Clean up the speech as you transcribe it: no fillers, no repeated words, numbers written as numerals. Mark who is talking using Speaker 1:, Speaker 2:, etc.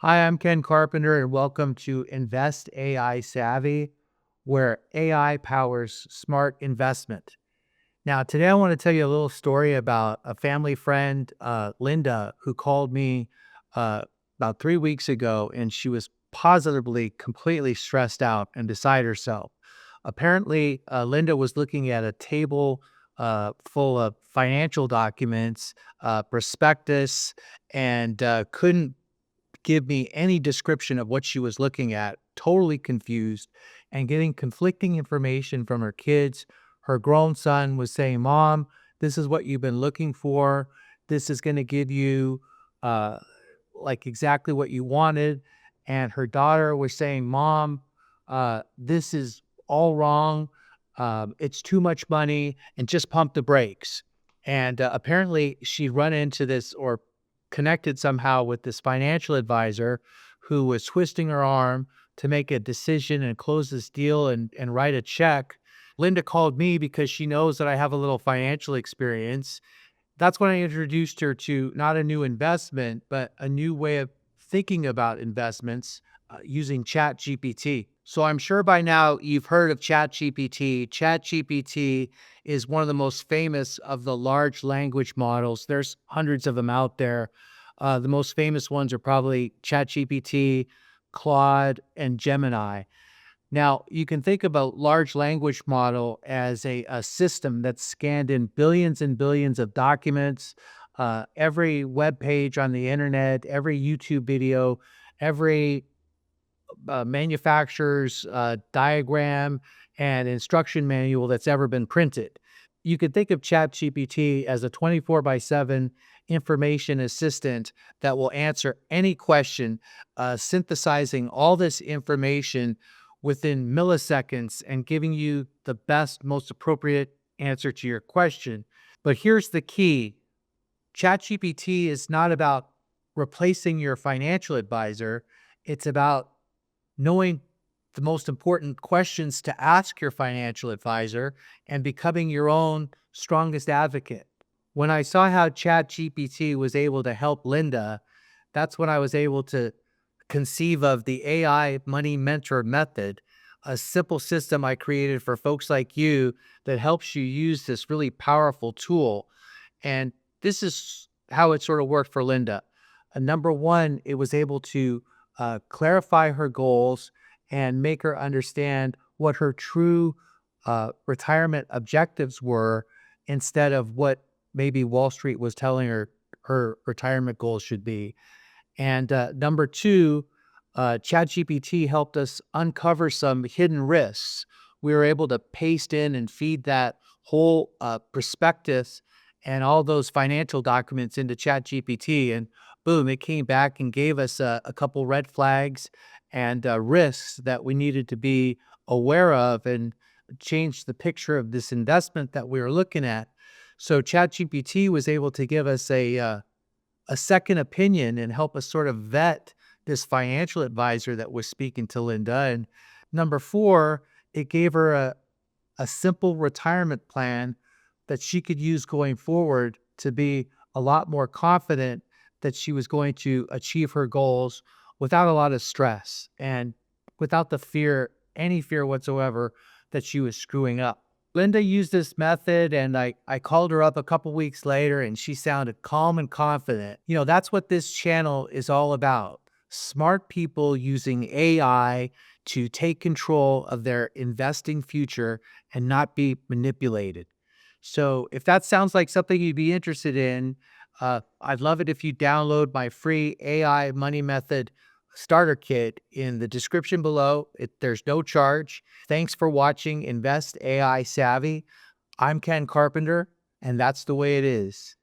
Speaker 1: Hi, I'm Ken Carpenter, and welcome to Invest AI Savvy, where AI powers smart investment. Now, today I want to tell you a little story about a family friend, Linda, who called me uh, about 3 weeks ago, and she was positively completely stressed out and beside herself. Apparently, Linda was looking at a table full of financial documents, prospectus, and couldn't give me any description of what she was looking at, totally confused and getting conflicting information from her kids. Her grown son was saying, "Mom, this is what you've been looking for. This is going to give you uh, like exactly what you wanted." And her daughter was saying, "Mom, this is all wrong. It's too much money and just pump the brakes." And apparently, she'd run into this or connected somehow with this financial advisor who was twisting her arm to make a decision and close this deal and write a check. Linda called me because she knows that I have a little financial experience. That's when I introduced her to not a new investment, but a new way of thinking about investments using ChatGPT. So I'm sure by now you've heard of ChatGPT. ChatGPT is one of the most famous of the large language models. There's hundreds of them out there. The most famous ones are probably ChatGPT, Claude, and Gemini. Now, you can think of a large language model as a system that's scanned in billions and billions of documents, every web page on the internet, every YouTube video, every manufacturer's diagram and instruction manual that's ever been printed. You could think of ChatGPT as a 24 by 7 information assistant that will answer any question, synthesizing all this information within milliseconds and giving you the best, most appropriate answer to your question. But here's the key: ChatGPT is not about replacing your financial advisor, it's about knowing the most important questions to ask your financial advisor and becoming your own strongest advocate. When I saw how ChatGPT was able to help Linda, that's when I was able to conceive of the AI Money Mentor method, a simple system I created for folks like you that helps you use this really powerful tool. And this is how it sort of worked for Linda. Number one, it was able to clarify her goals and make her understand what her true retirement objectives were instead of what maybe Wall Street was telling her retirement goals should be. And number two, ChatGPT helped us uncover some hidden risks. We were able to paste in and feed that whole prospectus and all those financial documents into ChatGPT, and boom, it came back and gave us a couple red flags and risks that we needed to be aware of and change the picture of this investment that we were looking at. So ChatGPT was able to give us a second opinion and help us sort of vet this financial advisor that was speaking to Linda. And number four, it gave her a simple retirement plan that she could use going forward to be a lot more confident that she was going to achieve her goals without a lot of stress and without the fear, any fear whatsoever, that she was screwing up. Linda used this method, and I called her up a couple weeks later and she sounded calm and confident. That's what this channel is all about: smart people using AI to take control of their investing future and not be manipulated. So, if that sounds like something you'd be interested in, I'd love it if you download my free AI Money Method starter kit in the description below. There's no charge. Thanks for watching Invest AI Savvy. I'm Ken Carpenter, and that's the way it is.